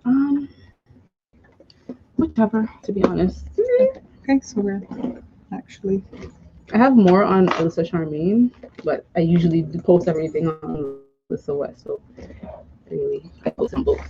Um, whichever, to be honest. Okay, so we're actually I have more on Alyssa Charmaine, but I usually do post everything on Alyssa West. So anyway, I post on both.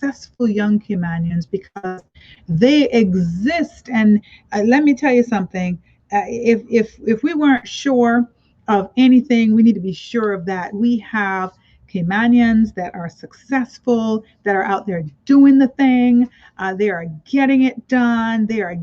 successful young Caymanians because they exist. And let me tell you something. If we weren't sure of anything, we need to be sure of that. We have Caymanians that are successful, that are out there doing the thing. They are getting it done. They are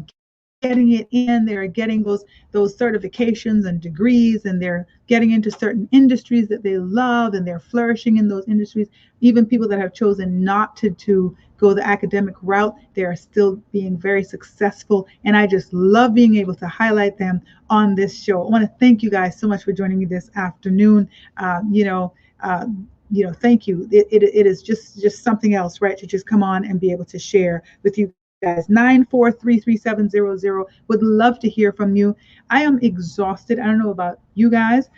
getting it in. They're getting those certifications and degrees, and they're getting into certain industries that they love, and they're flourishing in those industries. Even people that have chosen not to go the academic route, they are still being very successful. And I just love being able to highlight them on this show. I want to thank you guys so much for joining me this afternoon. Uh, you know. Uh, Thank you. It is just something else, right? To just come on and be able to share with you guys. 9433700. Would love to hear from you. I am exhausted. I don't know about you guys.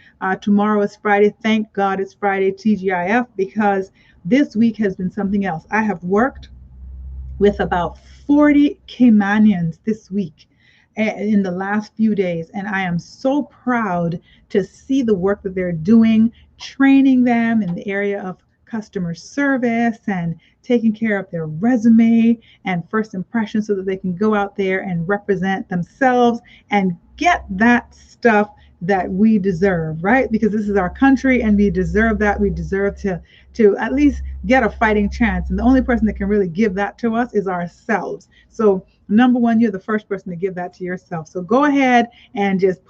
Tomorrow is Friday. Thank God it's Friday, TGIF, because this week has been something else. I have worked with about 40 Caymanians this week in the last few days. And I am so proud to see the work that they're doing, training them in the area of customer service and taking care of their resume and first impressions so that they can go out there and represent themselves and get that stuff that we deserve, right? Because this is our country and we deserve that. We deserve to at least get a fighting chance. And the only person that can really give that to us is ourselves. So number one, you're the first person to give that to yourself. So go ahead and just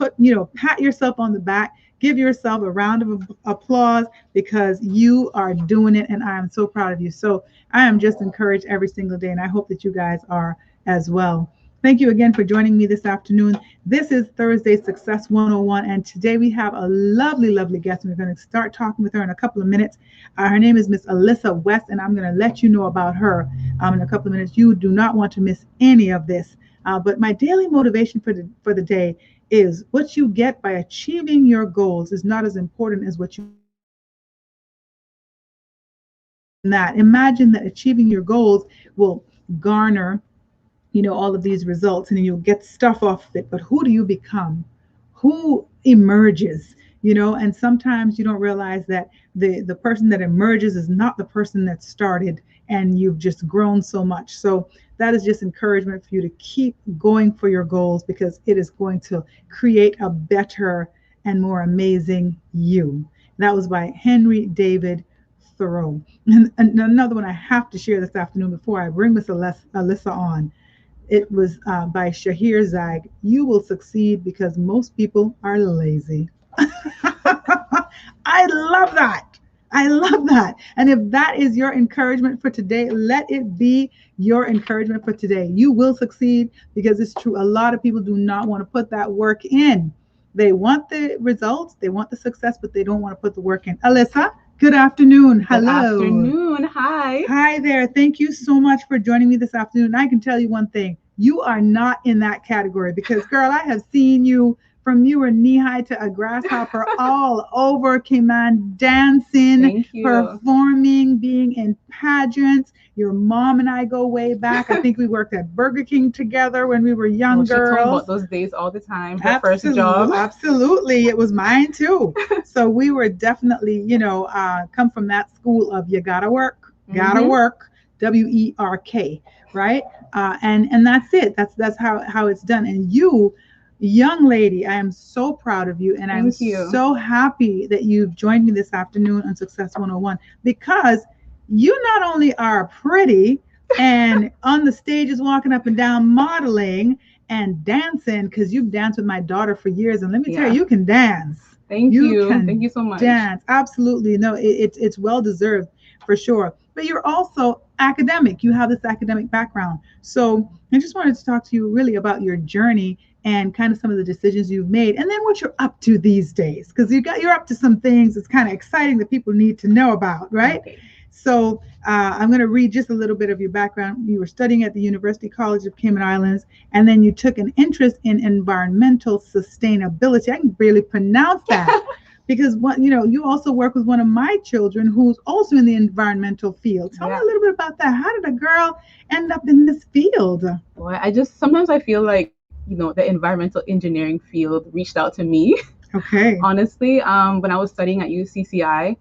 pat yourself on the back, give yourself a round of applause because you are doing it. And I am so proud of you. So I am just encouraged every single day. And I hope that you guys are as well. Thank you again for joining me this afternoon. This is Thursday Success 101, and today we have a lovely, lovely guest. We're going to start talking with her in a couple of minutes. Her name is Miss Alyssa West, and I'm going to let you know about her in a couple of minutes. You do not want to miss any of this. But my daily motivation for the day is what you get by achieving your goals is not as important as what you that. Imagine that achieving your goals will garner all of these results, and then you'll get stuff off of it. But who do you become? Who emerges? And sometimes you don't realize that the person that emerges is not the person that started, and you've just grown so much. So that is just encouragement for you to keep going for your goals, because it is going to create a better and more amazing you. That was by Henry David Thoreau. And another one I have to share this afternoon before I bring Miss Alyssa on. It was by Shahir Zag. You will succeed because most people are lazy. I love that. I love that. And if that is your encouragement for today, let it be your encouragement for today. You will succeed because it's true. A lot of people do not want to put that work in. They want the results, they want the success, but they don't want to put the work in. Alyssa, good afternoon. Hello. Good afternoon. Hi. Hi there. Thank you so much for joining me this afternoon. I can tell you one thing. You are not in that category because, girl, I have seen you from you were knee-high to a grasshopper all over Cayman, dancing, performing, being in pageants. Your mom and I go way back. I think we worked at Burger King together when we were young girls. She told about those days all the time. Her first job. Absolutely. It was mine too. So we were definitely, come from that school of you gotta work, work, WERK, right? And that's it. That's how it's done. And you, young lady, I am so proud of you, and I'm so happy that you've joined me this afternoon on Success 101, because you not only are pretty and on the stages walking up and down modeling and dancing, because you've danced with my daughter for years, and let me tell you, you can dance. Thank you. Thank you so much. Dance. Absolutely. No, it's well deserved for sure. But you're also academic. You have this academic background. So I just wanted to talk to you really about your journey and kind of some of the decisions you've made, and then what you're up to these days, because you're up to some things that's kind of exciting that people need to know about, right? Okay. So I'm going to read just a little bit of your background. You were studying at the University College of Cayman Islands, and then you took an interest in environmental sustainability. I can barely pronounce that. Because you also work with one of my children who's also in the environmental field. Tell me a little bit about that. How did a girl end up in this field? Well, sometimes I feel like, the environmental engineering field reached out to me. Okay. Honestly, when I was studying at UCCI,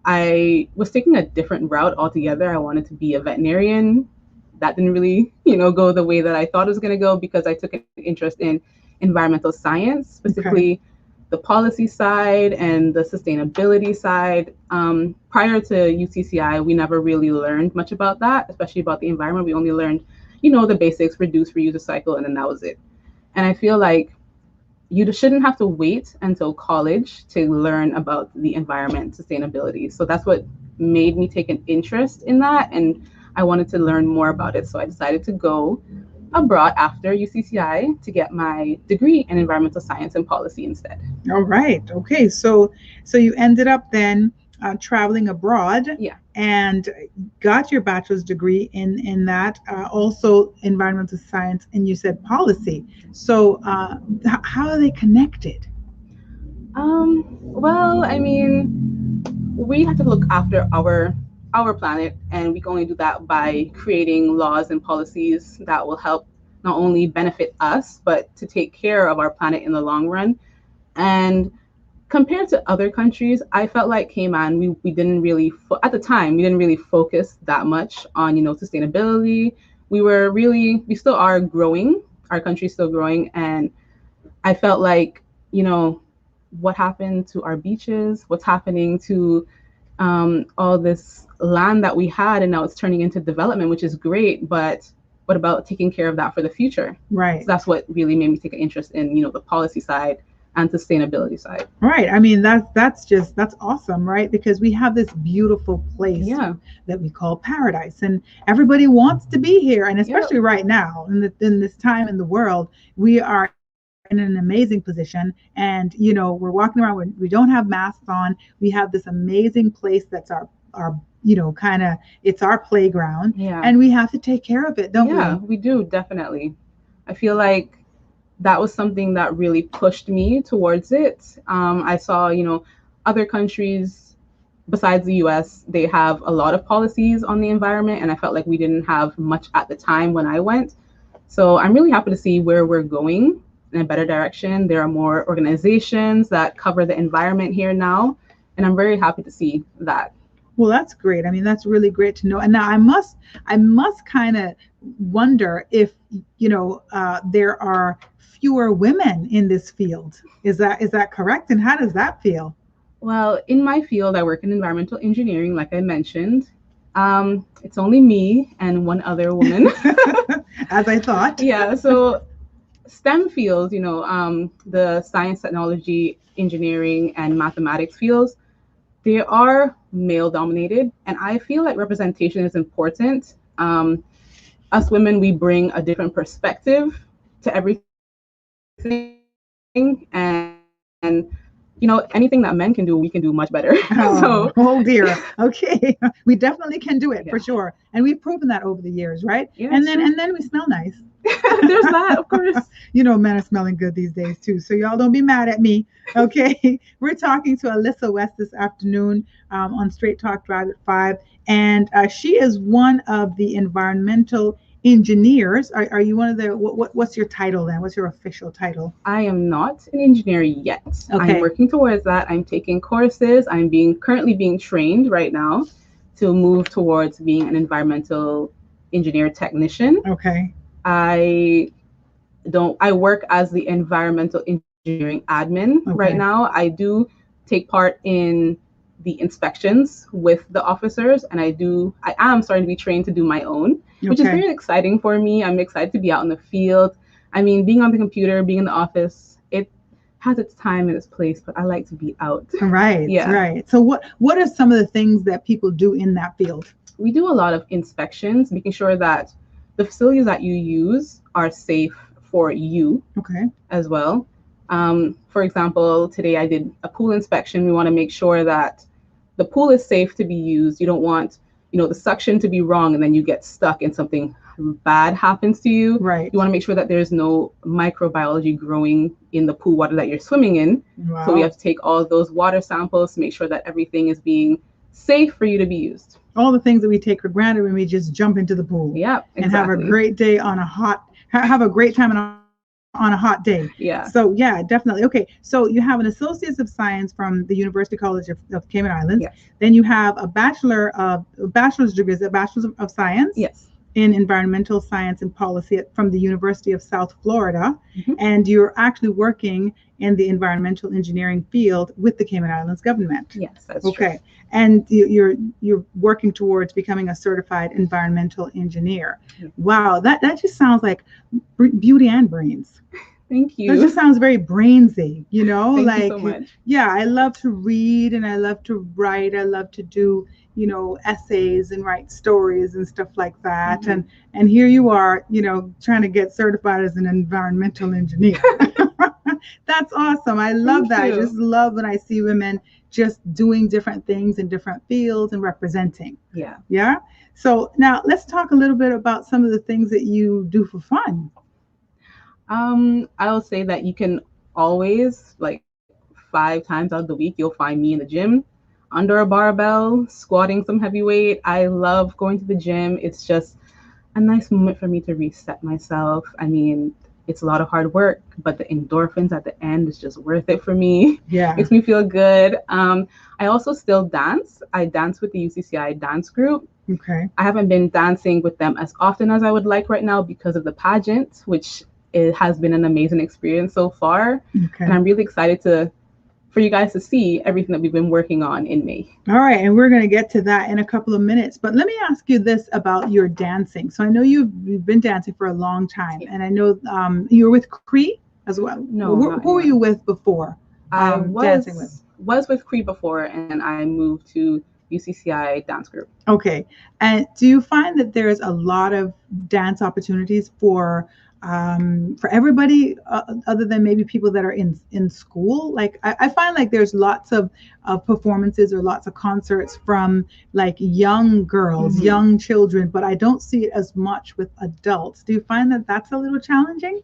I was taking a different route altogether. I wanted to be a veterinarian. That didn't really, go the way that I thought it was going to go, because I took an interest in environmental science, specifically the policy side and the sustainability side. Prior to UCCI, we never really learned much about that, especially about the environment. We only learned, the basics: reduce, reuse, recycle, and then that was it. And I feel like you shouldn't have to wait until college to learn about the environment, sustainability. So that's what made me take an interest in that, and I wanted to learn more about it. So I decided to go abroad after UCCI to get my degree in environmental science and policy instead. All right. Okay. So you ended up then traveling abroad. Yeah. And got your bachelor's degree in that, also environmental science, and you said policy. So how are they connected? Well, I mean, we have to look after our planet, and we can only do that by creating laws and policies that will help not only benefit us, but to take care of our planet in the long run. And compared to other countries, I felt like Cayman, we didn't really, at the time, we didn't really focus that much on, sustainability. We still are growing. Our country's still growing. And I felt like, what happened to our beaches? What's happening to all this land that we had, and now it's turning into development, which is great. But what about taking care of that for the future? Right. So that's what really made me take an interest in, the policy side, and sustainability side. Right. I mean, that's awesome, right? Because we have this beautiful place Yeah. that we call paradise, and everybody wants to be here. And Yep. especially right now, in this time in the world, we are in an amazing position. And we're walking around. We don't have masks on. We have this amazing place that's our kind of, it's our playground, Yeah. and we have to take care of it, don't Yeah, we? we do, definitely. I feel like that was something that really pushed me towards it. I saw, other countries besides the US, they have a lot of policies on the environment, and I felt like we didn't have much at the time when I went. So I'm really happy to see where we're going in a better direction. There are more organizations that cover the environment here now, and I'm very happy to see that. Well, that's great. I mean, that's really great to know. And now I must kind of wonder if there are fewer women in this field. Is that correct? And how does that feel? Well, in my field, I work in environmental engineering, like I mentioned. It's only me and one other woman. As I thought. Yeah, so STEM fields, the science, technology, engineering, and mathematics fields, they are male dominated. And I feel like representation is important. Us women, we bring a different perspective to everything. And anything that men can do, we can do much better. Oh, So, oh dear. Okay. We definitely can do it yeah. for sure. And we've proven that over the years, right? Yeah, and that's then true. and then we smell nice. There's that, of course. Men are smelling good these days too. So y'all don't be mad at me. Okay. We're talking to Alyssa West this afternoon on Straight Talk Drive at 5. And she is one of the environmental engineers. Are you one of the, what's your title then? What's your official title? I am not an engineer yet. Okay. I'm working towards that. I'm taking courses. I'm currently being trained right now to move towards being an environmental engineer technician. Okay. I work as the environmental engineering admin right now. I do take part in the inspections with the officers, and I am starting to be trained to do my own, which is very exciting for me. I'm excited to be out in the field. I mean, being on the computer, being in the office, it has its time and its place, but I like to be out. Right. Yeah. Right. So what are some of the things that people do in that field? We do a lot of inspections, making sure that the facilities that you use are safe for you as well. For example, today I did a pool inspection. We want to make sure that the pool is safe to be used. You don't want, the suction to be wrong and then you get stuck and something bad happens to you. Right. You want to make sure that there's no microbiology growing in the pool water that you're swimming in. Wow. So we have to take all of those water samples to make sure that everything is being safe for you to be used. All the things that we take for granted when we just jump into the pool. Yeah, exactly. And have a great day have a great time on a hot day. Yeah. So yeah, definitely. Okay. So you have an Associates of Science from the University College of Cayman Islands. Yes. Then you have a bachelor's degree, a bachelor's of science. Yes. In environmental science and policy from the University of South Florida. Mm-hmm. And you're actually working in the environmental engineering field with the Cayman Islands government. Yes, that's true. And you're working towards becoming a certified environmental engineer. Mm-hmm. Wow, that just sounds like beauty and brains. Thank you. That just sounds very brainsy, Thank you so much. Yeah, I love to read and I love to write. I love to do, essays and write stories and stuff like that. Mm-hmm. And here you are, trying to get certified as an environmental engineer. That's awesome. I love that. I just love when I see women just doing different things in different fields and representing. Yeah. Yeah. So now let's talk a little bit about some of the things that you do for fun. I'll say that you can always, 5 times out of the week, you'll find me in the gym under a barbell, squatting some heavy weight. I love going to the gym. It's just a nice moment for me to reset myself. I mean, it's a lot of hard work, but the endorphins at the end is just worth it for me. Yeah. Makes me feel good. I also still dance. I dance with the UCCI dance group. Okay. I haven't been dancing with them as often as I would like right now because of the pageant, which it has been an amazing experience so far. Okay. And I'm really excited for you guys to see everything that we've been working on in May. All right. And we're going to get to that in a couple of minutes. But let me ask you this about your dancing. So I know you've been dancing for a long time. And I know you were with Cree as well? No, not Who were anymore. you with before? I Dancing with. was with Cree before, and then I moved to UCCI dance group. Okay. And do you find that there's a lot of dance opportunities for everybody other than maybe people that are in school? Like I find like there's lots of performances or lots of concerts from like young girls, Mhm. young children, but I don't see it as much with adults. Do you find that that's a little challenging?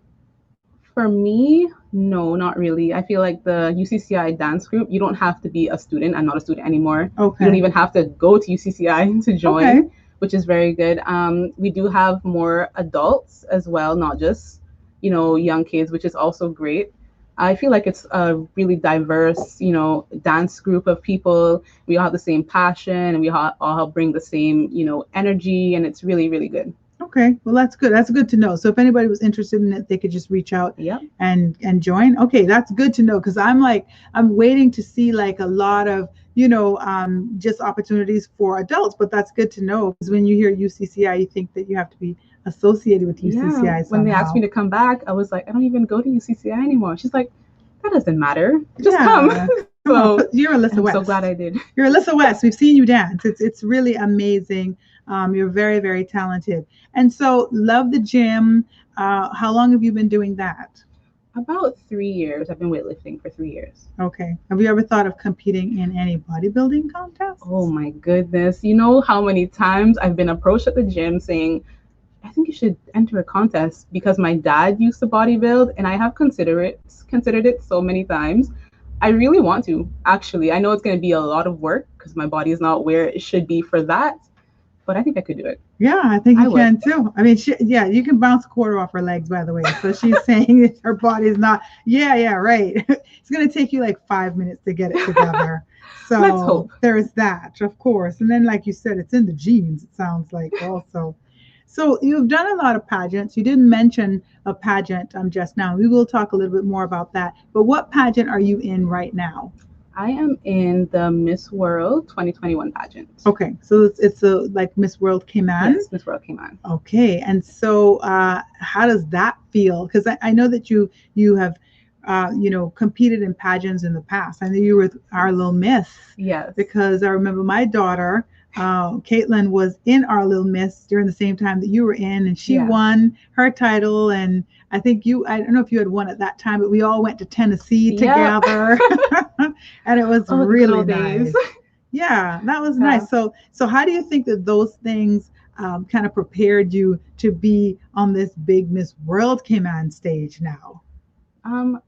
For me, no, not really. I feel like the UCCI dance group, you don't have to be a student. I'm not a student anymore. You don't Okay. even have to go to UCCI to Okay. join, which is very good. We do have more adults as well, not just, young kids, which is also great. I feel like it's a really diverse, dance group of people. We all have the same passion and we all bring the same, energy, and it's really, really good. Okay, well that's good. That's good to know. So if anybody was interested in it, they could just reach out Yep. and join. Okay, that's good to know because I'm waiting to see like a lot of just opportunities for adults. But that's good to know because when you hear UCCI, you think that you have to be associated with Yeah, UCCI when they asked me somehow. to come back, I was like, I don't even go to UCCI anymore. She's like, that doesn't matter. Just come. Yeah, come on, So you're Alyssa I'm so glad West. I did. You're Alyssa West. We've seen you dance. It's really amazing. You're very very talented. And so love the gym. How long have you been doing that? About 3 years. I've been weightlifting for 3 years. Okay. Have you ever thought of competing in any bodybuilding Oh contests? my goodness. You know how many times I've been approached at the gym saying, I think you should enter a contest because my dad used to bodybuild and I have considered it so many times. I really want to, actually. I know it's going to be a lot of work because my body is not where it should be for that, but I think I could do it. Yeah, I think I you would. can too. I mean, yeah, you can bounce a quarter off her legs, by the way. So she's saying that her body's not. Yeah, yeah, right. It's going to take you like 5 minutes to get it together. Let's So hope. there's that, of course. And then, like you said, it's in the genes, it sounds like also. So you've done a lot of pageants. You didn't mention a pageant just now. We will talk a little bit more about that. But what pageant are you in right now? I am in the Miss World 2021 pageant. Okay, so it's a like Miss World Cayman. Yes, Miss World came on. Okay, and so how does that feel? Because I know that you have competed in pageants in the past. I know you were with Our Little Miss. Yes. Because I remember my daughter, Caitlin, was in Our Little Miss during the same time that you were in, and she Yeah. won her title. And I think I don't know if you had won at that time, but we all went to Tennessee Yep. together, and it was Oh, the good really old days. nice. Yeah, that was Yeah. nice. So how do you think that those things kind of prepared you to be on this big Miss World Cayman stage now?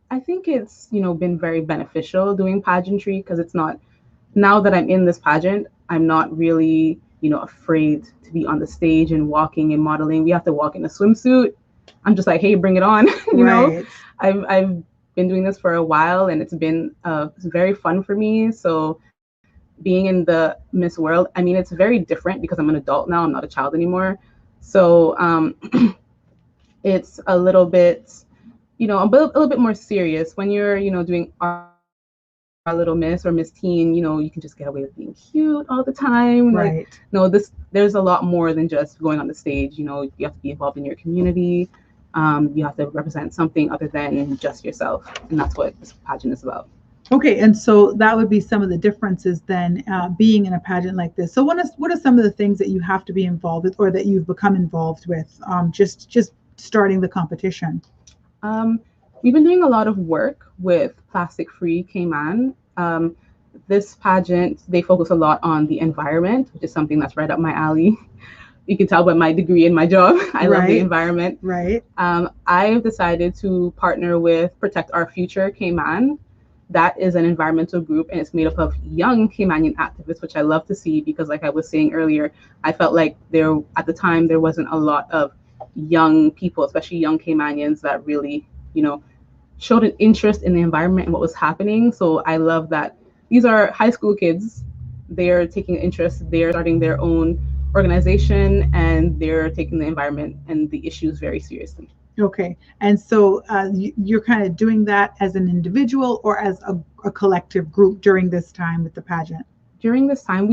I think it's, been very beneficial doing pageantry because it's not, now that I'm in this pageant, I'm not really, afraid to be on the stage and walking and modeling. We have to walk in a swimsuit. I'm just like, hey, bring it on. Right. I've been doing this for a while and it's very fun for me. So being in the Miss World, I mean, it's very different because I'm an adult now. I'm not a child anymore. So it's a little bit, a little bit more serious when you're, doing our little Miss or Miss Teen. You can just get away with being cute all the time. Like, Right. no, there's a lot more than just going on the stage. You have to be involved in your community. You have to represent something other than just yourself, and that's what this pageant is about. Okay, and so that would be some of the differences then, being in a pageant like this. So what are some of the things that you have to be involved with, or that you've become involved with, just starting the competition? Um, we've been doing a lot of work with Plastic Free Cayman. This pageant, they focus a lot on the environment, which is something that's right up my alley. You can tell by my degree and my job. I love the Right. environment. Right. I've decided to partner with Protect Our Future Cayman. That is an environmental group and it's made up of young Caymanian activists, which I love to see because, like I was saying earlier, I felt like at the time there wasn't a lot of young people, especially young Caymanians, that really, showed an interest in the environment and what was happening. So I love that these are high school kids. They're taking interest, they're starting their own organization, and they're taking the environment and the issues very seriously. Okay, and so you're kind of doing that as an individual or as a collective group during this time with the pageant? During this time,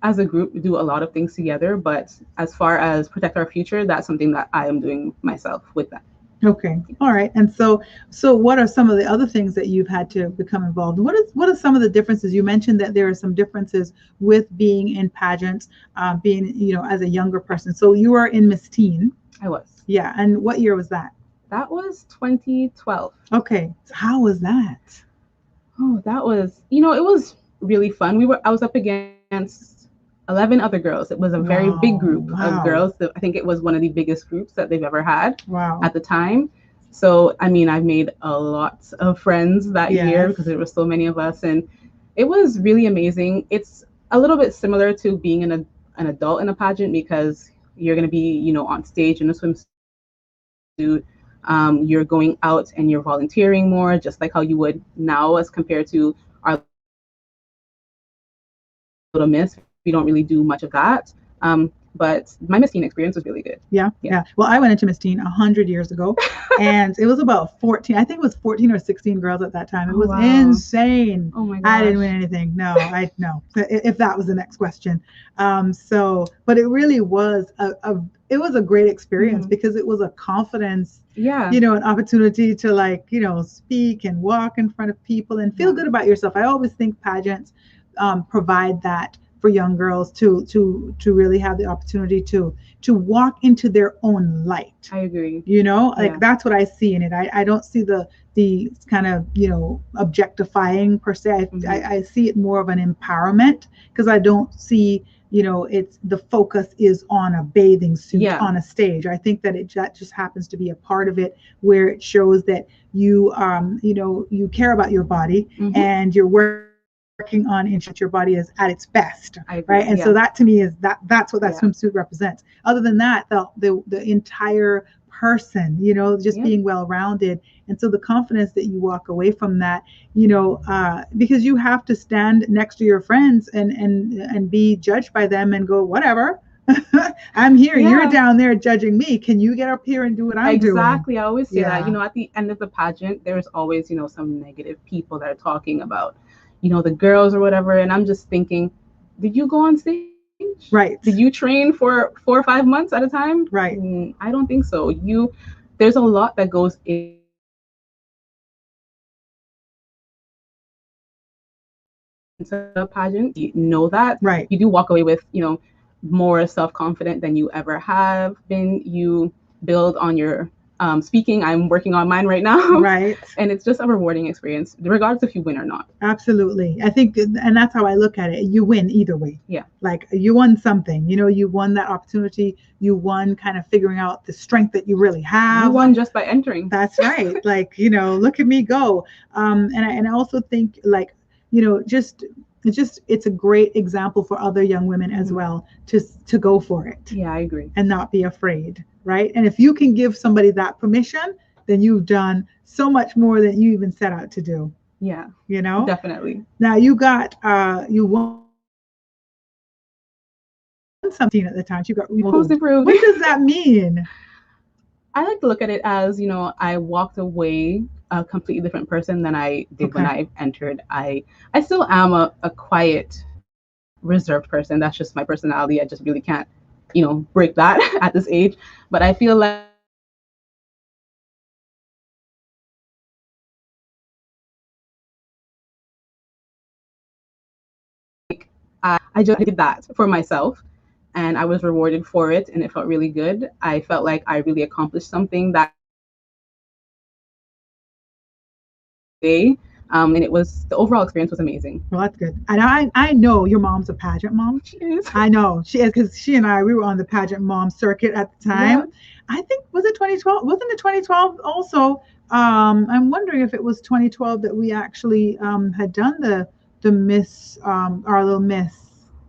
as a group, we do a lot of things together, but as far as Protect Our Future, that's something that I am doing myself with them. Okay. All right. And so what are some of the other things that you've had to become involved in? What are some of the differences? You mentioned that there are some differences with being in pageants, being, as a younger person. So you were in Miss Teen. I was. Yeah. And what year was that? That was 2012. Okay. So how was that? Oh, that was, it was really fun. I was up against 11 other girls. It was a very big Wow. group of Wow. girls. I think it was one of the biggest groups that they've ever had Wow. at the time. So, I mean, I've made a lot of friends that year Yes. because there were so many of us, and it was really amazing. It's a little bit similar to being an adult in a pageant because you're going to be, on stage in a swimsuit. You're going out and you're volunteering more, just like how you would now as compared to our Little Miss. We don't really do much of that. But my Miss Teen experience was really good. Yeah. Well, I went into Miss Teen 100 years ago, and it was about 14. I think it was 14 or 16 girls at that time. It was insane. Oh my I didn't gosh. win anything. No. If that was the next question. But it really was it was a great experience because it was a confidence, Yeah. an opportunity to speak and walk in front of people and feel good about yourself. I always think pageants provide that for young girls to really have the opportunity to walk into their own light. I agree. That's what I see in it. I don't see the kind of objectifying per se. I see it more of an empowerment because I don't see it's the focus is on a bathing suit on a stage. I think that that just happens to be a part of it where it shows that you you care about your body and you're working on ensuring your body is at its best, right? And so that to me is that's what that swimsuit represents. Other than that, the entire person, just being well-rounded. And so the confidence that you walk away from that, because you have to stand next to your friends and be judged by them and go, whatever. I'm here. You're down there judging me. Can you get up here and do what I'm doing? Exactly. I always say that, at the end of the pageant, there's always, some negative people that are talking about, the girls or whatever. And I'm just thinking, did you go on stage? Right. Did you train for 4 or 5 months at a time? Right. I don't think so. There's a lot that goes into a pageant. You know that. Right. You do walk away with, more self-confident than you ever have been. You build on your speaking. I'm working on mine right now. Right. And it's just a rewarding experience, regardless if you win or not. Absolutely. I think, and that's how I look at it. You win either way. Yeah. Like you won something, you won that opportunity. You won kind of figuring out the strength that you really have. You won just by entering. That's right. Look at me go. And I also think it's a great example for other young women as well to go for it. Yeah, I agree. And not be afraid. Right. And if you can give somebody that permission, then you've done so much more than you even set out to do. Yeah. Definitely. Now you won something at the time. You got most improved. What does that mean? I like to look at it as, I walked away a completely different person than I did when I entered. I still am a quiet, reserved person. That's just my personality. I just really can't, break that at this age. But I feel like I just did that for myself and I was rewarded for it and it felt really good. I felt like I really accomplished something that day. And the overall experience was amazing. Well, that's good. And I know your mom's a pageant mom. She is. I know she is because she and we were on the pageant mom circuit at the time. Yeah. I think, was it 2012? Wasn't it 2012 also? I'm wondering if it was 2012 that we actually had done the Miss, our little Miss.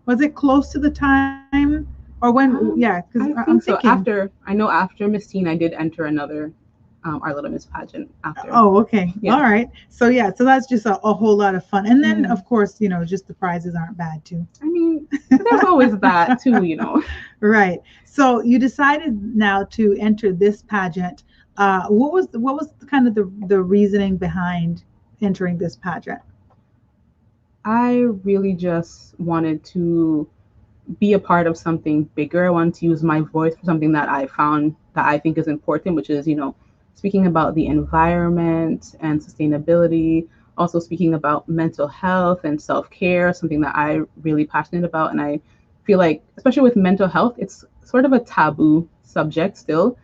Was it close to the time or when? Yeah, because I'm thinking. So after Miss Teen, I did enter another Our Little Miss pageant after. Oh, okay. Yeah. All right. So that's just a whole lot of fun. And then of course, just the prizes aren't bad too. I mean, there's always that too, Right. So you decided now to enter this pageant. What was kind of the reasoning behind entering this pageant? I really just wanted to be a part of something bigger. I wanted to use my voice for something that I found that I think is important, which is, speaking about the environment and sustainability, also speaking about mental health and self-care, something that I'm really passionate about. And I feel like, especially with mental health, it's sort of a taboo subject still.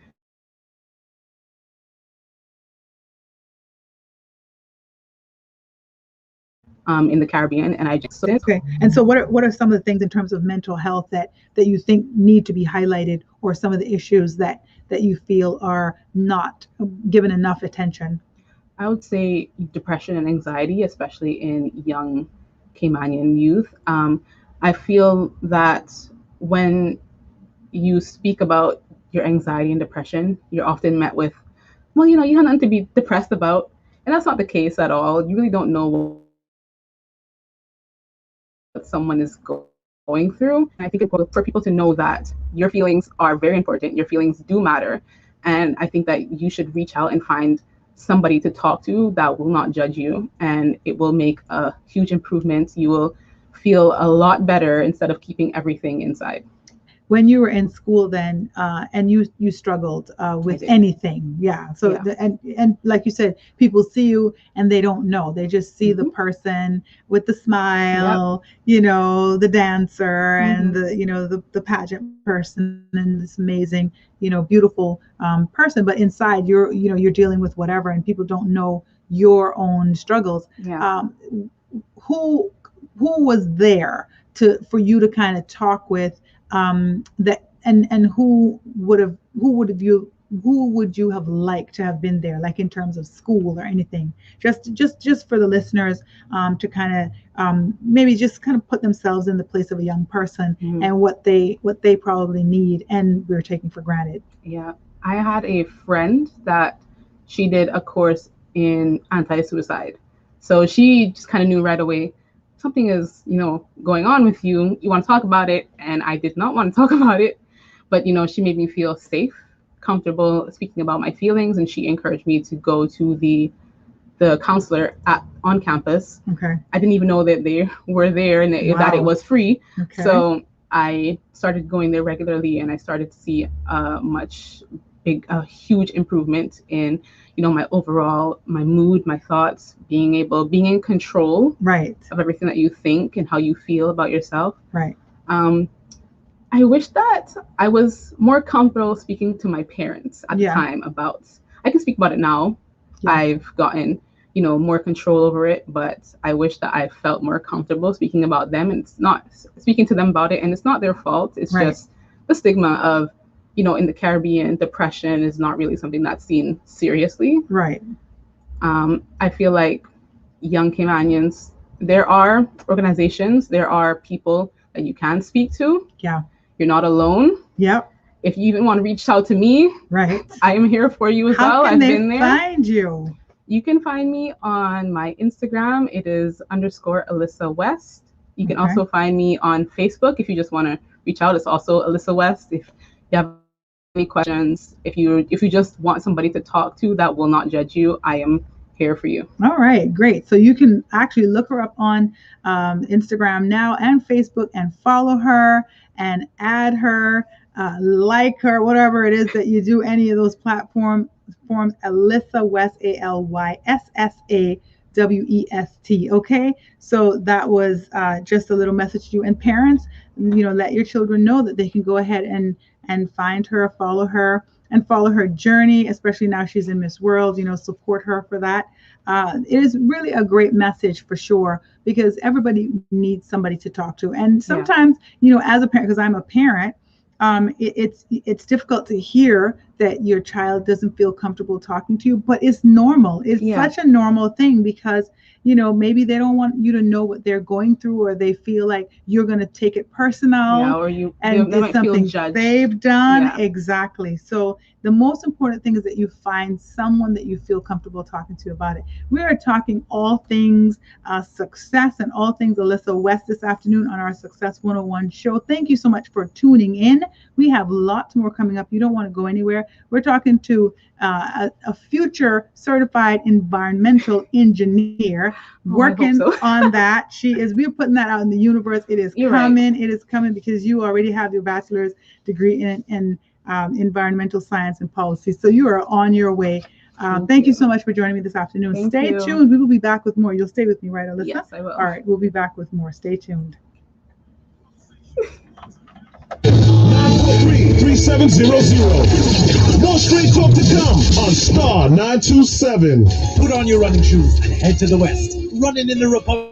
In the Caribbean, and I just Okay. And so what are some of the things in terms of mental health that you think need to be highlighted, or some of the issues that you feel are not given enough attention? I would say depression and anxiety, especially in young Caymanian youth. I feel that when you speak about your anxiety and depression, you're often met with, well, you have nothing to be depressed about. And that's not the case at all. You really don't know what someone is going through. And I think it's important for people to know that your feelings are very important. Your feelings do matter. And I think that you should reach out and find somebody to talk to that will not judge you. And it will make a huge improvement. You will feel a lot better instead of keeping everything inside. When you were in school then, and you struggled with anything, yeah, so Yeah. and like you said, people see you and they don't know, they just see the person with the smile, the dancer, and the pageant person, and this amazing, beautiful person, but inside you're dealing with whatever, and people don't know your own struggles. Yeah. Who was there for you to kind of talk with, that, and who would you have liked to have been there, like in terms of school or anything, just for the listeners, to kind of, maybe just kind of put themselves in the place of a young person, and what they probably need and we're taking for granted. Yeah. I had a friend that she did a course in anti-suicide. So she just kind of knew right away something is, going on with you. You want to talk about it. And I did not want to talk about it. But, she made me feel safe, comfortable speaking about my feelings. And she encouraged me to go to the counselor on campus. Okay. I didn't even know that they were there and that it was free. Okay. So I started going there regularly, and I started to see a huge improvement in, my overall, my mood, my thoughts, being in control, right, of everything that you think and how you feel about yourself. Right. I wish that I was more comfortable speaking to my parents at the time about. I can speak about it now. Yeah. I've gotten, more control over it, but I wish that I felt more comfortable speaking about them, and it's not speaking to them about it, and it's not their fault. It's just the stigma of, in the Caribbean, depression is not really something that's seen seriously. Right. I feel like young Caymanians, there are organizations, there are people that you can speak to. Yeah. You're not alone. Yep. If you even want to reach out to me, right, I am here for you as well. I've been there. How can they find you? You can find me on my Instagram. It is _Alyssa West. You can also find me on Facebook if you just want to reach out. It's also Alyssa West. If you have any questions, if you just want somebody to talk to that will not judge you, I am here for you. All right, great. So you can actually look her up on Instagram now and Facebook, and follow her and add her, like her, whatever it is that you do, any of those platforms. Alyssa West, ALYSSAWEST. Okay, so that was just a little message to you. And parents, let your children know that they can go ahead and find her, follow her, and follow her journey, especially now she's in Miss World. Support her for that. It is really a great message for sure, because everybody needs somebody to talk to. And sometimes, as a parent, because I'm a parent, it's difficult to hear that your child doesn't feel comfortable talking to you, but it's normal. It's such a normal thing, because maybe they don't want you to know what they're going through, or they feel like you're going to take it personal, or and it's something they've done. Exactly. So the most important thing is that you find someone that you feel comfortable talking to about it. We are talking all things success and all things Alyssa West this afternoon on our Success 101 show. Thank you so much for tuning in. We have lots more coming up. You don't want to go anywhere. We're talking to a future certified environmental engineer, working on that. We're putting that out in the universe. It is coming. It is coming, because you already have your bachelor's degree in environmental science and policy. So you are on your way. Thank you so much for joining me this afternoon. Thank Stay you. tuned. We will be back with more. You'll stay with me, right, Alyssa? Yes, I will. All right, we'll be back with more. Stay tuned. 943-3700. More straight talk to come on Star 927. Put on your running shoes and head to the west. Running in the Republic.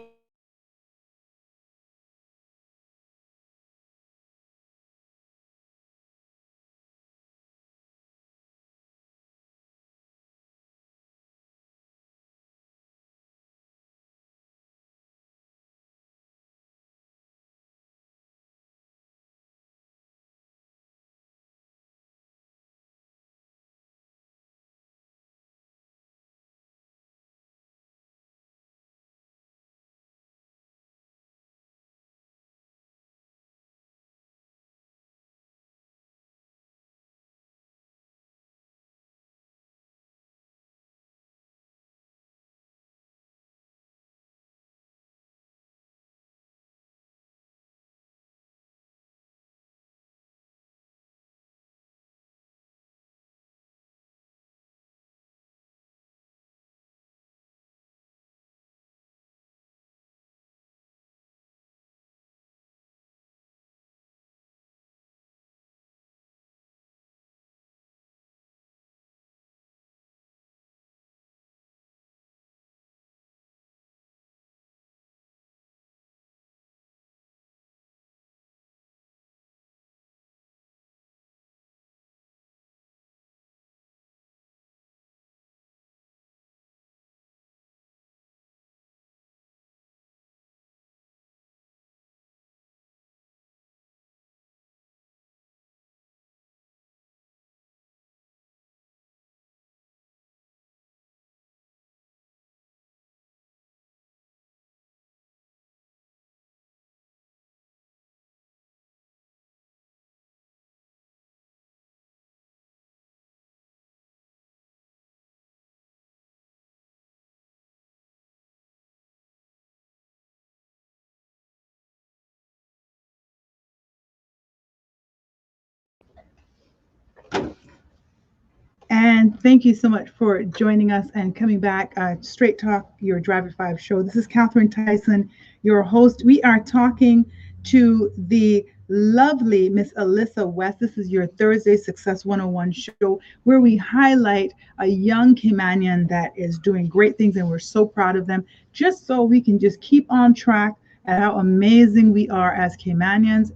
And thank you so much for joining us and coming back. Straight Talk, your Drive at 5 show. This is Catherine Tyson, your host. We are talking to the lovely Miss Alyssa West. This is your Thursday Success 101 show where we highlight a young Caymanian that is doing great things and we're so proud of them, just so we can just keep on track at how amazing we are as Caymanians.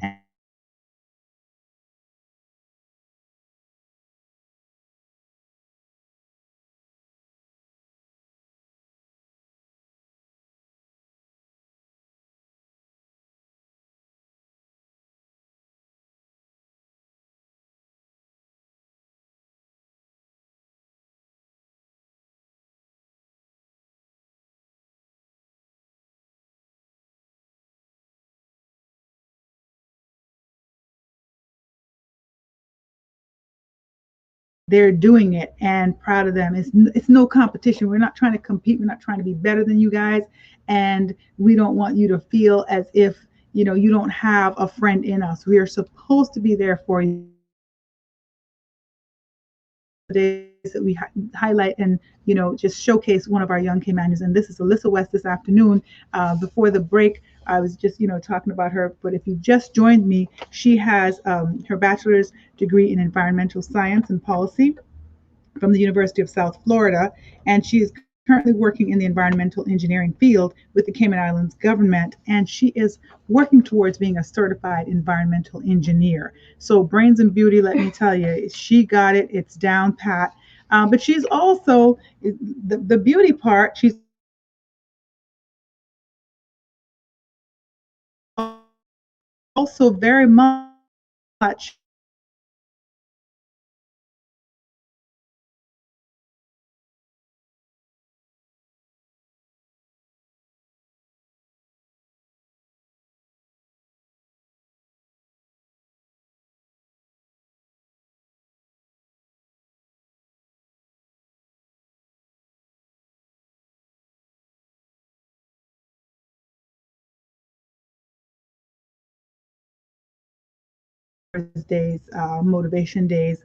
They're doing it and proud of them. It's no competition. We're not trying to compete. We're not trying to be better than you guys, and we don't want you to feel as if you don't have a friend in us. We are supposed to be there for you. Days that we highlight and just showcase one of our young Caymanians, and this is Alyssa West this afternoon. Before the break, I was just talking about her, but if you just joined me, she has her bachelor's degree in environmental science and policy from the University of South Florida, and she is currently working in the environmental engineering field with the Cayman Islands government, and she is working towards being a certified environmental engineer. So brains and beauty, let me tell you, she got it. It's down pat. But she's also the beauty part. She's also very much days, motivation days.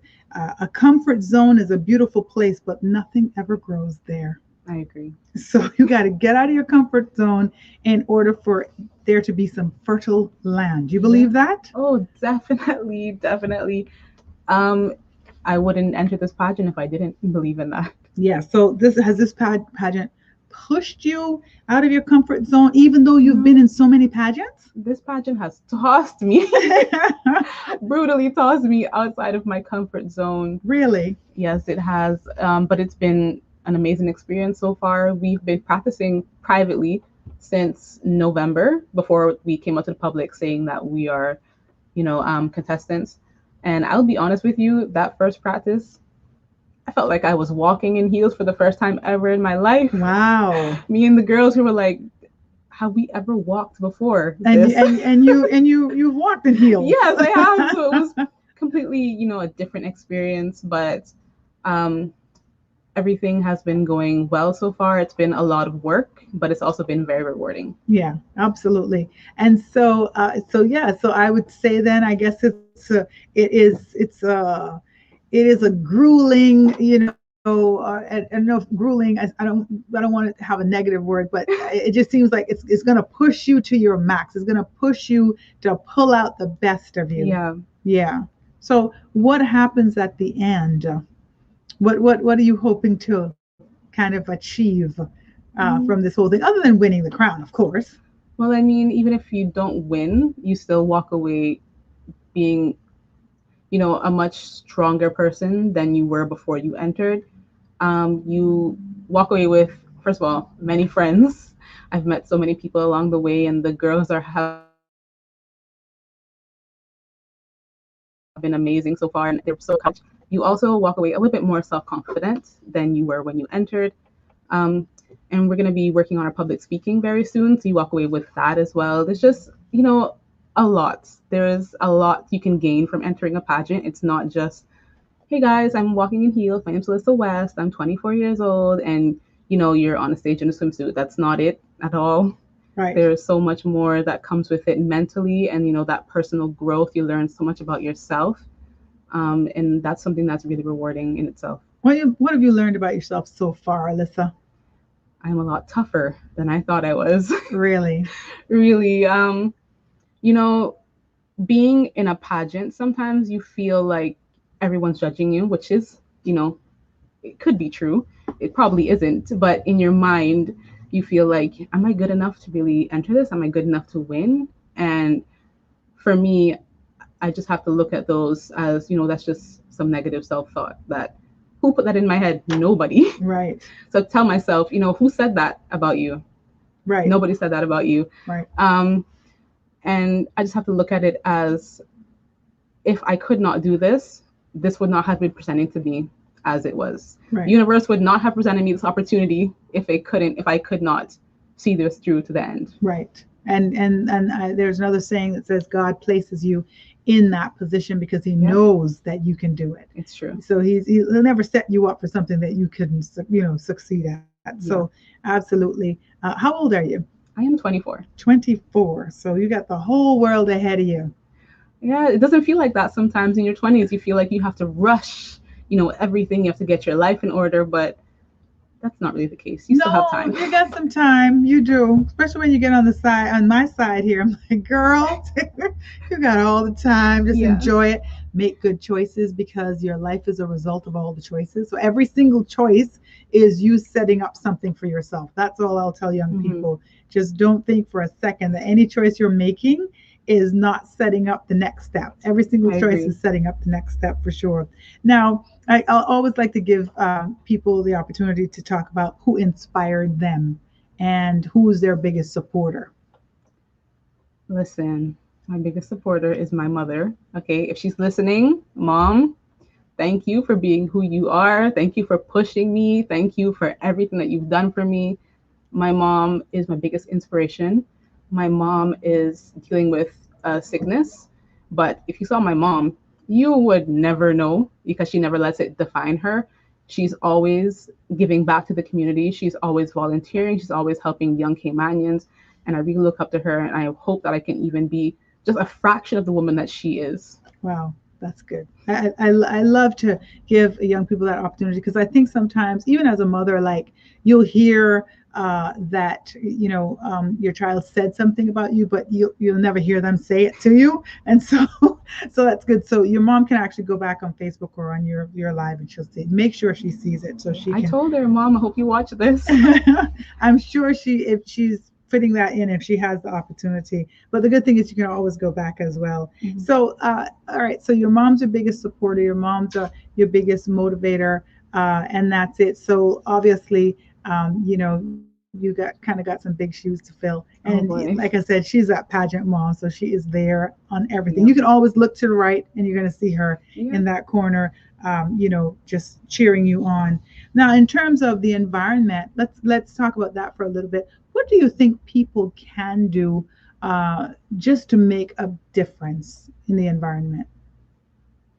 A comfort zone is a beautiful place, but nothing ever grows there. I agree. So you got to get out of your comfort zone in order for there to be some fertile land. Do you believe that? Oh, definitely, definitely. Um, I wouldn't enter this pageant if I didn't believe in that. Yeah. So this pageant pushed you out of your comfort zone, even though you've been in so many pageants? This pageant has tossed me, brutally tossed me outside of my comfort zone. Really? Yes, it has. But it's been an amazing experience so far. We've been practicing privately since November before we came out to the public saying that we are, contestants. And I'll be honest with you, that first practice, I felt like I was walking in heels for the first time ever in my life. Wow. Me and the girls who were like, have we ever walked before And this? you've walked in heels. Yes, I have. So it was completely, a different experience, but everything has been going well so far. It's been a lot of work, but it's also been very rewarding. Yeah, absolutely. And so so I would say then I guess it is a grueling, I don't know if grueling, I don't want to have a negative word, but it just seems like it's going to push you to your max. It's going to push you to pull out the best of you. Yeah. Yeah. So what happens at the end? What are you hoping to kind of achieve from this whole thing, other than winning the crown, of course? Well, I mean, even if you don't win, you still walk away being, a much stronger person than you were before you entered. You walk away with, first of all, many friends. I've met so many people along the way, and the girls have been amazing so far, and they're so kind. You also walk away a little bit more self-confident than you were when you entered. And we're going to be working on our public speaking very soon, so you walk away with that as well. There's just, a lot. There's a lot you can gain from entering a pageant. It's not just, hey guys, I'm walking in heels. My name's Alyssa West. I'm 24 years old, and you're on a stage in a swimsuit. That's not it at all. Right. There's so much more that comes with it mentally, and that personal growth. You learn so much about yourself, and that's something that's really rewarding in itself. What have you learned about yourself so far, Alyssa? I'm a lot tougher than I thought I was. Really? Really. Being in a pageant, sometimes you feel like everyone's judging you, which is, it could be true. It probably isn't. But in your mind, you feel like, am I good enough to really enter this? Am I good enough to win? And for me, I just have to look at those as, that's just some negative self-thought. That who put that in my head? Nobody. Right. So tell myself, who said that about you? Right. Nobody said that about you. Right. And I just have to look at it as, if I could not do this, this would not have been presenting to me as it was. Right. The universe would not have presented me this opportunity if I could not see this through to the end. Right. And there's another saying that says God places you in that position because he knows that you can do it. It's true. So he'll never set you up for something that you couldn't, succeed at. Yeah. So absolutely. How old are you? I am 24. 24. So you got the whole world ahead of you. Yeah, it doesn't feel like that sometimes in your 20s. You feel like you have to rush, everything. You have to get your life in order, but that's not really the case. You still have time. You got some time. You do. Especially when you get on my side here. I'm like, girl, you got all the time. Just enjoy it. Make good choices because your life is a result of all the choices. So every single choice is you setting up something for yourself. That's all I'll tell young people. Just don't think for a second that any choice you're making is not setting up the next step. Every single choice is setting up the next step for sure. Now, I'll always like to give people the opportunity to talk about who inspired them and who's their biggest supporter. Listen, my biggest supporter is my mother. Okay, if she's listening, Mom, thank you for being who you are. Thank you for pushing me. Thank you for everything that you've done for me. My mom is my biggest inspiration. My mom is dealing with sickness, but if you saw my mom, you would never know because she never lets it define her. She's always giving back to the community. She's always volunteering. She's always helping young Caymanians. And I really look up to her, and I hope that I can even be just a fraction of the woman that she is. Wow, that's good. I love to give young people that opportunity because I think sometimes, even as a mother, like you'll hear that your child said something about you, but you'll never hear them say it to you, and so so that's good. So your mom can actually go back on Facebook or on your live, and she'll see. Make sure she sees it so she I can. told her, Mom, I hope you watch this. I'm sure if she's fitting that in if she has the opportunity. But the good thing is you can always go back as well. Mhm. So, all right. So your mom's your biggest supporter. Your mom's your biggest motivator, and that's it. So obviously, you got some big shoes to fill. Oh And boy. like I said, she's that pageant mom, so she is there on everything. Yep. You can always look to the right, and you're going to see her Yeah. in that corner, just cheering you on. Now, in terms of the environment, let's talk about that for a little bit. What do you think people can do just to make a difference in the environment?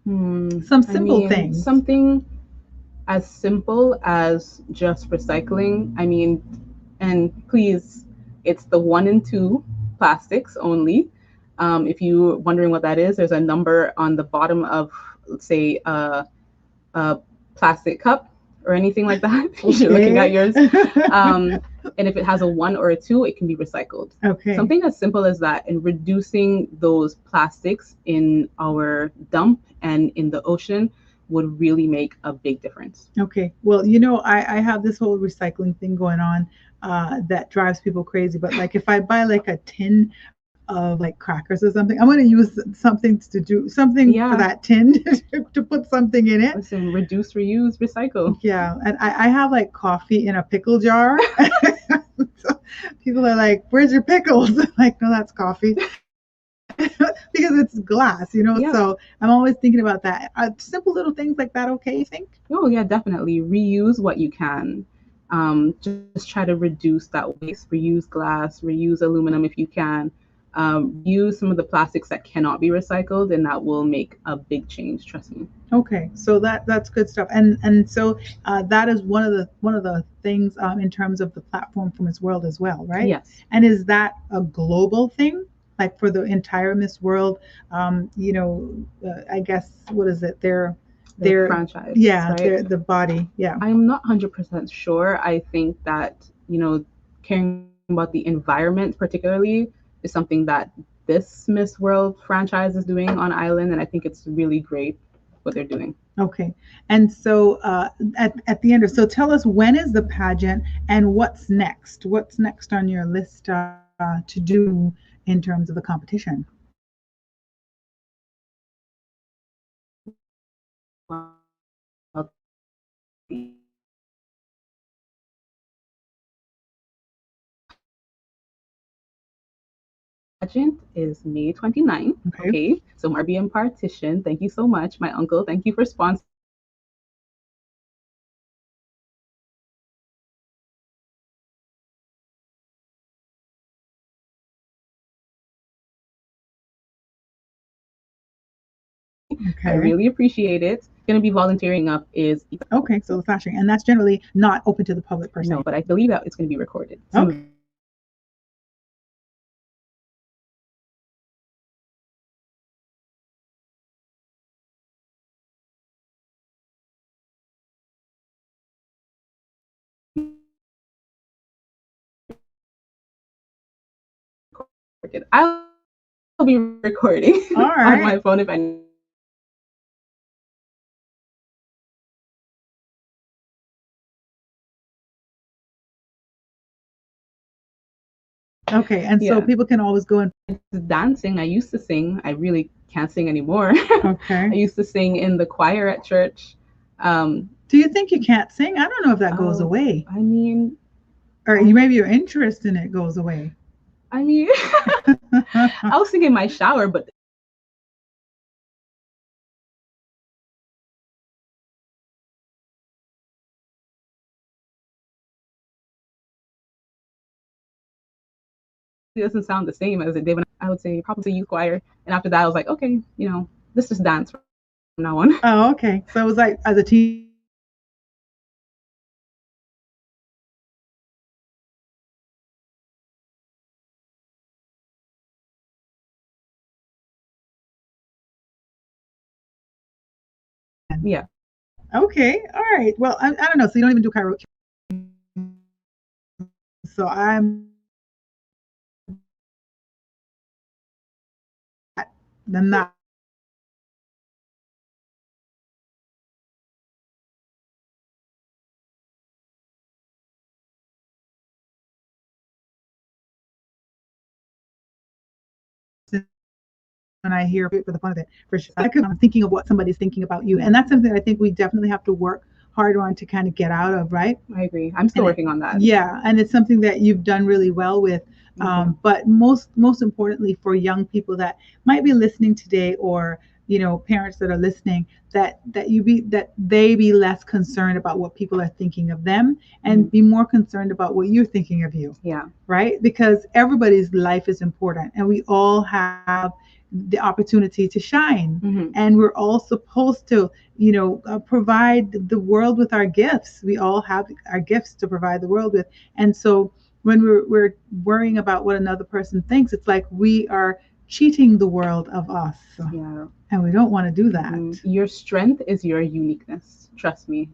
Some I simple mean, things. something as simple as just recycling. I mean, and please, it's the 1 and 2 plastics only. If you're wondering what that is, there's a number on the bottom of, let's say, a plastic cup or anything like that. You're looking at yours. And if it has a 1 or a 2, it can be recycled. Okay. Something as simple as that, and reducing those plastics in our dump and in the ocean would really make a big difference. Okay. Well, I have this whole recycling thing going on that drives people crazy. But like if I buy like a tin of like crackers or something, I'm going to use something to do something for that tin to put something in it. Listen, reduce, reuse, recycle. Yeah. And I have like coffee in a pickle jar. So people are like, "Where's your pickles?" I'm like, no, that's coffee. Because it's glass, Yeah. so I'm always thinking about that. Simple little things like that, okay, you think? Oh yeah, definitely. Reuse what you can. Just try to reduce that waste. Reuse glass, reuse aluminum if you can. Use some of the plastics that cannot be recycled, and that will make a big change. Trust me. Okay, so that's good stuff, and so that is one of the things in terms of the platform for Miss World as well, right? Yes. And is that a global thing, like for the entire Miss World? I guess what is it? Their franchise. Yeah, right? the body. Yeah. I'm not 100% sure. I think that, caring about the environment particularly is something that this Miss World franchise is doing on Island, and I think it's really great what they're doing. Okay. And so at the end so tell us, when is the pageant and what's next? What's next on your list to do in terms of the competition? Well, the pageant is May 29th. Okay. Okay. So Marby and Partition, thank you so much. My uncle, thank you for sponsoring. I Okay. really appreciate it. Going to be volunteering up is Okay. So the flashing, and that's generally not open to the public per se. no, but I believe that it's going to be recorded. Okay. I'll be recording All right. on my phone if I. Okay. And so Yeah. people can always go and Dancing. I used to sing. I really can't sing anymore. okay. I used to sing in the choir at church. Do you think you can't sing? I don't know if that goes away. I mean, Or maybe your interest in it goes away. I mean, I was singing in my shower, but it doesn't sound the same as it did when I would say probably youth choir. And after that, I was like, okay, this is dance from now on. Oh, okay. So it was like as a teen Yeah. Okay. All right. Well, I don't know. So you don't even do chiro. So I'm not. When I hear it for the fun of it, for sure. I'm thinking of what somebody's thinking about you, and that's something I think we definitely have to work hard on to kind of get out of, right? I agree. I'm still working on that. Yeah, and it's something that you've done really well with. But most importantly, for young people that might be listening today, or parents that are listening, that they be less concerned about what people are thinking of them, and be more concerned about what you're thinking of you. Yeah. Right? Because everybody's life is important, and we all have the opportunity to shine, and we're all supposed to provide the world with our gifts. We all have our gifts to provide the world with, and so when we're worrying about what another person thinks, it's like we are cheating the world of us. Yeah. And we don't want to do that. Your strength is your uniqueness. Trust me.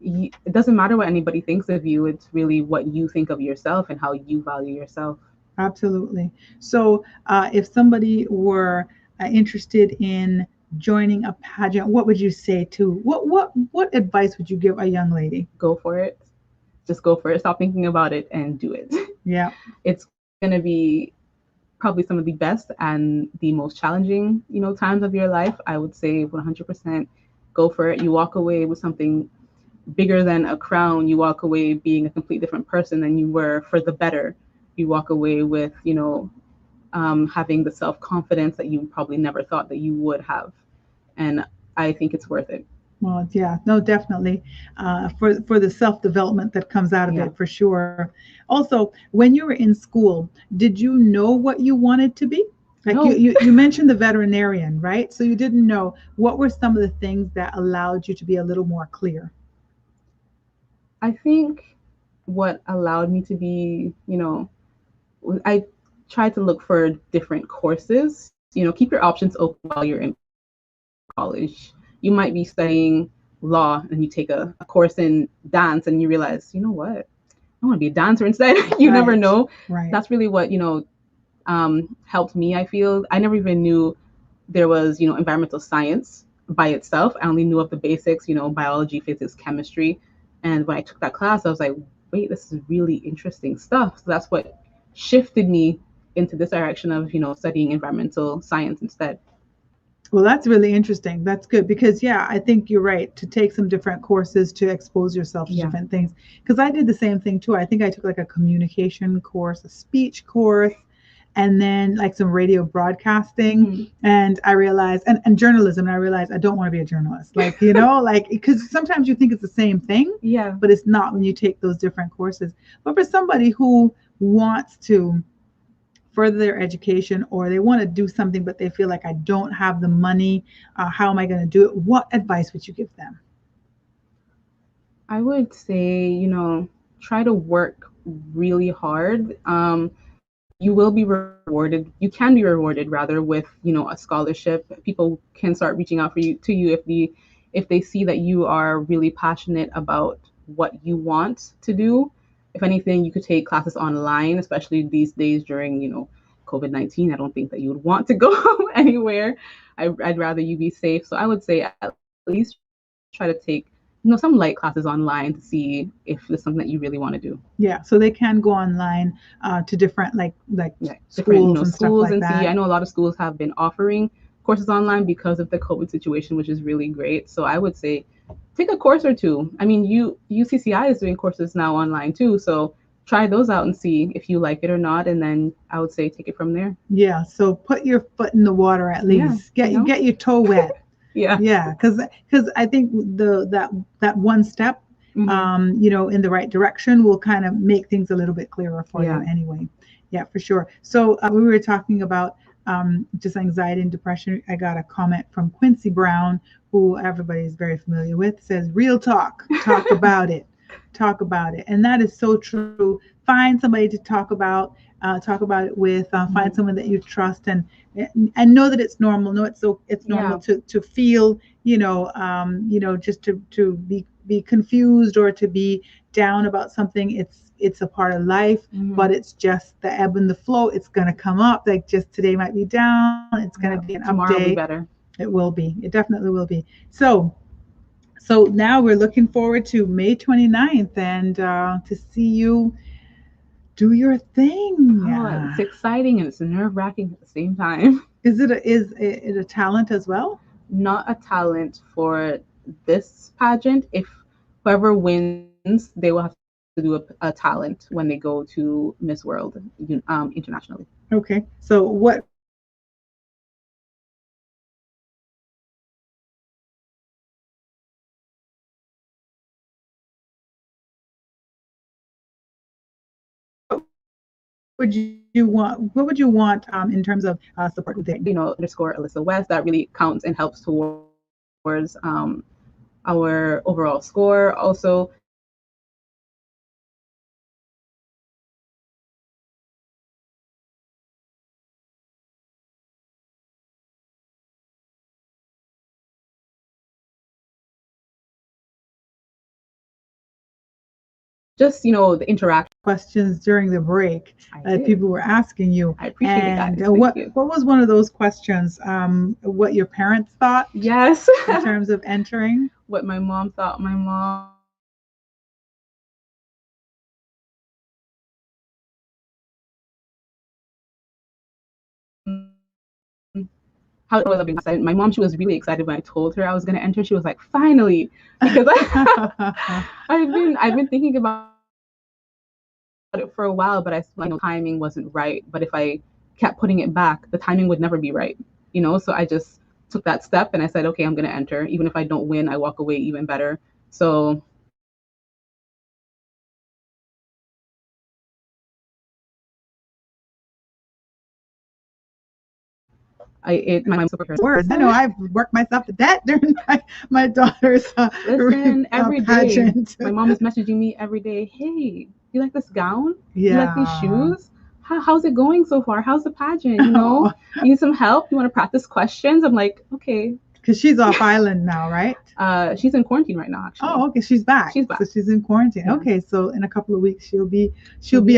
It doesn't matter what anybody thinks of you. It's really what you think of yourself and how you value yourself. Absolutely. So if somebody were interested in joining a pageant, what would you say to what advice would you give a young lady? Go for it. Just go for it. Stop thinking about it and do it. Yeah. It's going to be probably some of the best and the most challenging, times of your life. I would say 100% go for it. You walk away with something bigger than a crown. You walk away being a complete different person than you were, for the better. You walk away with, having the self-confidence that you probably never thought that you would have. And I think it's worth it. Well, yeah, no, definitely, for the self-development that comes out of it, for sure. Also, when you were in school, did you know what you wanted to be? Like No. you mentioned the veterinarian, right? So you didn't know. What were some of the things that allowed you to be a little more clear? I think what allowed me to be, I tried to look for different courses. Keep your options open while you're in college. You might be studying law and you take a course in dance and you realize, you know what? I want to be a dancer instead. You never know. Right. That's really what, helped me, I feel. I never even knew there was, environmental science by itself. I only knew of the basics, biology, physics, chemistry. And when I took that class, I was like, wait, this is really interesting stuff. So that's what shifted me into this direction of, studying environmental science instead. Well, that's really interesting. That's good because, yeah, I think you're right to take some different courses to expose yourself to different things. Because I did the same thing too. I think I took like a communication course, a speech course, and then like some radio broadcasting. And I realized, and journalism, and I realized I don't want to be a journalist. Like, because sometimes you think it's the same thing, but it's not when you take those different courses. But for somebody who wants to further their education, or they want to do something but they feel like I don't have the money, how am I going to do it? What advice would you give them? I would say, try to work really hard. You will be rewarded. You can be rewarded rather with, a scholarship. People can start reaching out to you if they see that you are really passionate about what you want to do. If anything, you could take classes online, especially these days during, COVID-19. I don't think that you would want to go anywhere. I'd rather you be safe. So I would say at least try to take some light classes online to see if it's something that you really want to do. Yeah, so they can go online to different schools and stuff like and that. See, I know a lot of schools have been offering courses online because of the COVID situation, which is really great. So I would say take a course or two. I mean, UCCI is doing courses now online too. So try those out and see if you like it or not. And then I would say take it from there. Yeah, so put your foot in the water at least. Get your toe wet. Yeah, because I think that one step, in the right direction will kind of make things a little bit clearer for you anyway. Yeah, for sure. So we were talking about just anxiety and depression. I got a comment from Quincy Brown, who everybody is very familiar with. Says, "Real talk about it, talk about it," and that is so true. Find somebody to talk about talk about it with, find someone that you trust, and know that it's normal. Know it's normal to feel, just to be confused or to be down about something. It's a part of life, but it's just the ebb and the flow. It's going to come up. Like just today might be down. It's going to be an tomorrow up will be day. better. It will be. It definitely will be. So now we're looking forward to May 29th and to see you do your thing. Oh, it's exciting and it's nerve-wracking at the same time. Is it a talent as well? Not a talent for this pageant. If whoever wins, they will have to do a talent when they go to Miss World internationally. Okay. So what would you want? What would you want in terms of support? Underscore Alyssa West. That really counts and helps towards our overall score. Also, just the interaction questions during the break that people were asking you. I appreciate it, guys. What was one of those questions? What your parents thought? Yes. In terms of entering? What my mom thought. My mom how was I being excited? My mom, she was really excited when I told her I was going to enter. She was like, "Finally!" Because I've been thinking about it for a while, but timing wasn't right. But if I kept putting it back, the timing would never be right. So I just took that step and I said, "Okay, I'm going to enter. Even if I don't win, I walk away even better." So my mom's super words. I know I've worked myself to death during my daughter's every pageant. Day, my mom is messaging me every day. "Hey, you like this gown? Yeah. You like these shoes? How's it going so far? How's the pageant? You need some help? You want to practice questions?" I'm like, okay. Because she's off island now, right? She's in quarantine right now, actually. Oh, okay. She's back. She's back. So she's in quarantine. Yeah. Okay, so in a couple of weeks she'll be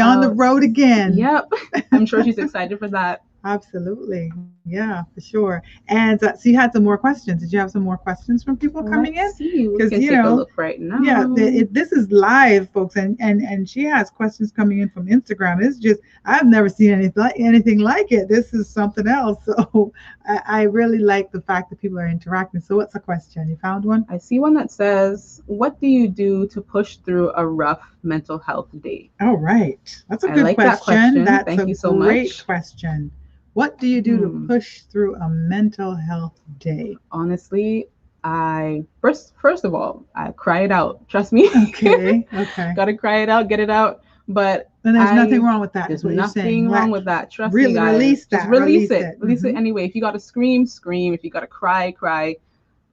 on the road again. Yep. I'm sure she's excited for that. Absolutely. Yeah, for sure. And so you had some more questions. Did you have some more questions from people coming in? Because take a look right now. Yeah, this is live, folks, and she has questions coming in from Instagram. It's just I've never seen anything like it. This is something else. So I really like the fact that people are interacting. So what's the question? You found one? I see one that says, "What do you do to push through a rough mental health day?" All right, that's a good question. That's Thank you so much. Great much. question. What do you do to push through a mental health day? Honestly, I first of all, I cry it out. Trust me. Okay. Gotta cry it out, get it out. But then there's nothing wrong with that. There's nothing wrong with that. Trust me, guys. Release that. Just release it. Release it anyway. If you gotta scream, scream. If you gotta cry, cry.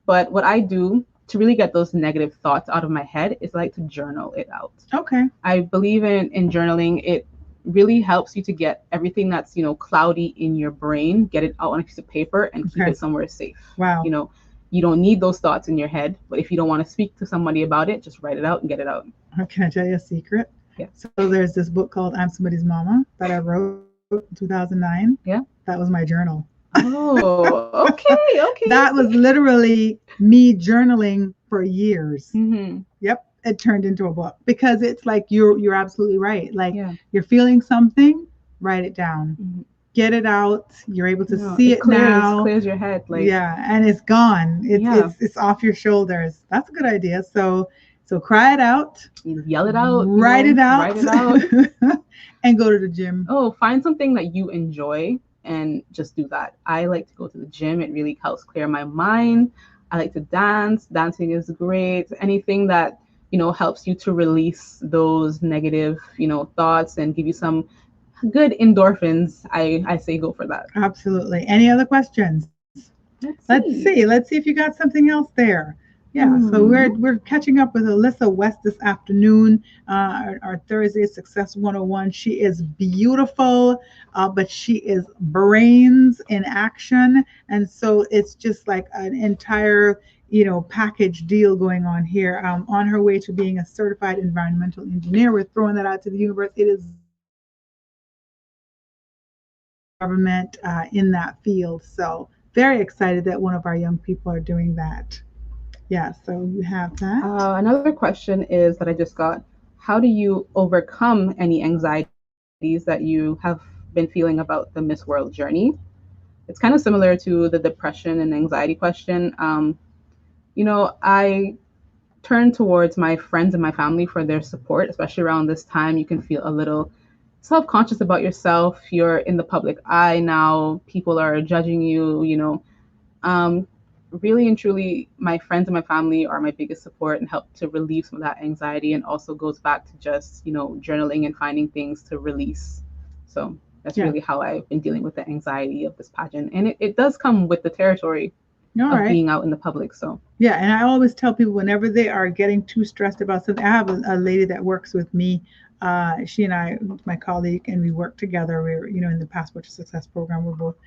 But what I do to really get those negative thoughts out of my head is like to journal it out. Okay. I believe in journaling. It really helps you to get everything that's cloudy in your brain, get it out on a piece of paper and keep it somewhere safe. Wow. You don't need those thoughts in your head, but if you don't want to speak to somebody about it, just write it out and get it out. Can I tell you a secret? Yeah. So there's this book called I'm Somebody's Mama that I wrote in 2009. Yeah. That was my journal. Oh, okay. That was literally me journaling for years. Mm-hmm. Yep. It turned into a book because it's like you're absolutely right. Like you're feeling something, write it down. Mm-hmm. Get it out. You're able to see it now. It clears your head. And it's gone. It's off your shoulders. That's a good idea. So cry it out. You yell it out. Write it out. And go to the gym. Oh, find something that you enjoy and just do that. I like to go to the gym. It really helps clear my mind. I like to dance. Dancing is great. Anything that helps you to release those negative, thoughts and give you some good endorphins. I say go for that. Absolutely. Any other questions? Let's see if you got something else there. Yeah, so we're catching up with Alyssa West this afternoon, our Thursday Success 101. She is beautiful, but she is brains in action, and so it's just like an entire package deal going on here. On her way to being a certified environmental engineer, we're throwing that out to the universe. It is government in that field, so very excited that one of our young people are doing that. Yeah, so you have that. Another question is that I just got: how do you overcome any anxieties that you have been feeling about the Miss World journey? It's kind of similar to the depression and anxiety question. I turn towards my friends and my family for their support, especially around this time. You can feel a little self conscious about yourself. You're in the public eye now, people are judging you. Um, Really and truly, my friends and my family are my biggest support and help to relieve some of that anxiety. And also goes back to just, journaling and finding things to release. So that's really how I've been dealing with the anxiety of this pageant. And it does come with the territory of being out in the public. So yeah, and I always tell people whenever they are getting too stressed about something, I have a lady that works with me. She and I, my colleague, and we work together. We're in the Passport to Success program. We're both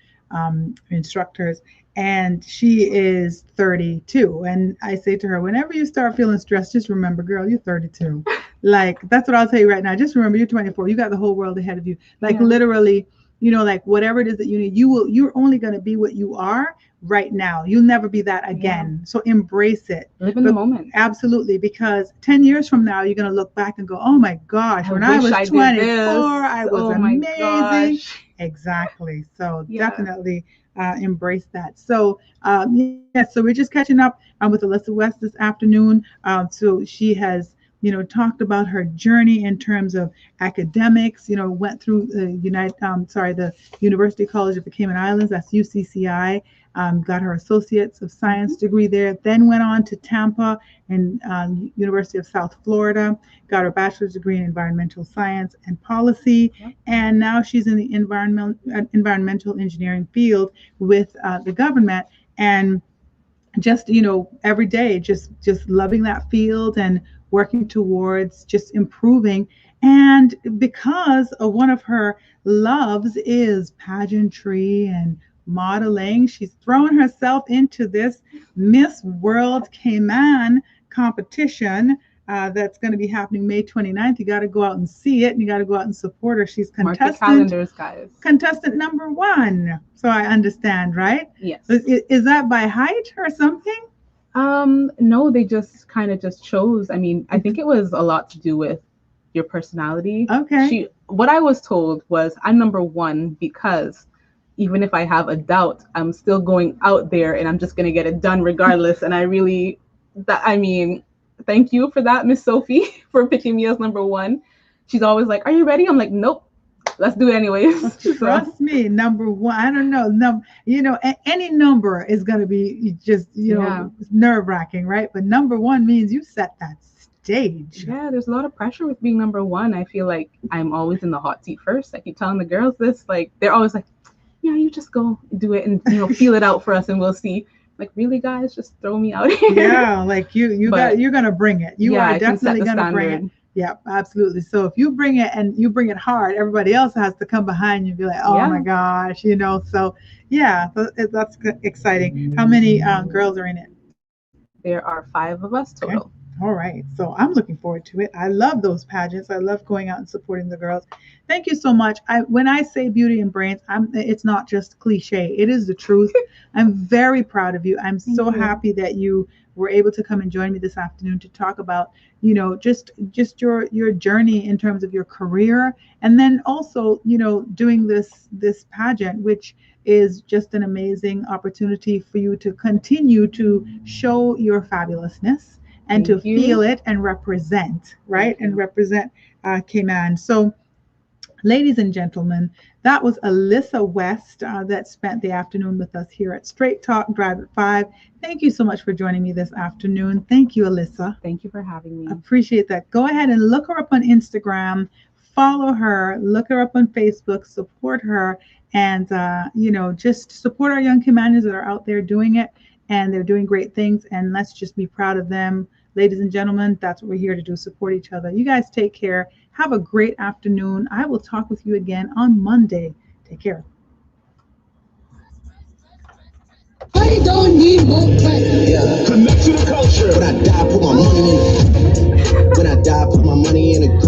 instructors, and she is 32. And I say to her, whenever you start feeling stressed, just remember, girl, you're 32. Like, that's what I'll tell you right now. Just remember, you're 24. You got the whole world ahead of you. Like, literally, like whatever it is that you need, you're only going to be what you are right now. You'll never be that again. So embrace it. Live in the moment. Absolutely, because 10 years from now, you're going to look back and go, oh my gosh, when I was 24, I was amazing. Exactly. So definitely embrace that. So so we're just catching up with Alyssa West this afternoon. So she has talked about her journey in terms of academics. Went through the the University College of the Cayman Islands, that's UCCI. Got her Associates of Science degree there, then went on to Tampa and University of South Florida, got her bachelor's degree in environmental science and policy, and now she's in the environmental engineering field with the government, and just every day just loving that field and working towards just improving. And because of one of her loves is pageantry and modeling, she's thrown herself into this Miss World Cayman competition that's going to be happening May 29th. You got to go out and see it, and you got to go out and support her. She's contestant, mark the calendars, guys. Contestant number 1. So I understand, right? Yes. Is that by height or something? No, they just kind of just chose. I mean, I think it was a lot to do with your personality. Okay. What I was told was I'm number 1 because even if I have a doubt, I'm still going out there and I'm just going to get it done regardless. And thank you for that, Miss Sophie, for picking me as number 1. She's always like, are you ready? I'm like, nope. Let's do it anyways. Trust me, number 1. I don't know. Any number is going to be just, nerve wracking, right? But number 1 means you set that stage. Yeah, there's a lot of pressure with being number 1. I feel like I'm always in the hot seat first. I keep telling the girls this, like, they're always like, yeah, you just go do it and, feel it out for us and we'll see. Like, really, guys, just throw me out here. Yeah, like you're going to bring it. You are definitely going to bring it. Yeah, absolutely. So if you bring it and you bring it hard, everybody else has to come behind you and be like, oh my gosh, So that's exciting. How many girls are in it? There are 5 of us total. Okay. All right. So I'm looking forward to it. I love those pageants. I love going out and supporting the girls. Thank you so much. When I say beauty and brains, it's not just cliche. It is the truth. I'm very proud of you. I'm so happy that you were able to come and join me this afternoon to talk about, just your journey in terms of your career, and then also, doing this pageant, which is just an amazing opportunity for you to continue to show your fabulousness and to feel it and represent, right? And represent Cayman. So, ladies and gentlemen, that was Alyssa West that spent the afternoon with us here at Straight Talk Drive at 5. Thank you so much for joining me this afternoon. Thank you, Alyssa. Thank you for having me. Appreciate that. Go ahead and look her up on Instagram, follow her, look her up on Facebook, support her, and just support our young Caymanians that are out there doing it. and they're doing great things, and let's just be proud of them. Ladies and gentlemen, that's what we're here to do, support each other. You guys take care. Have a great afternoon. I will talk with you again on Monday. Take care. I don't need more credit. Connect to the culture. When I die, put my money in. When I die, put my money in a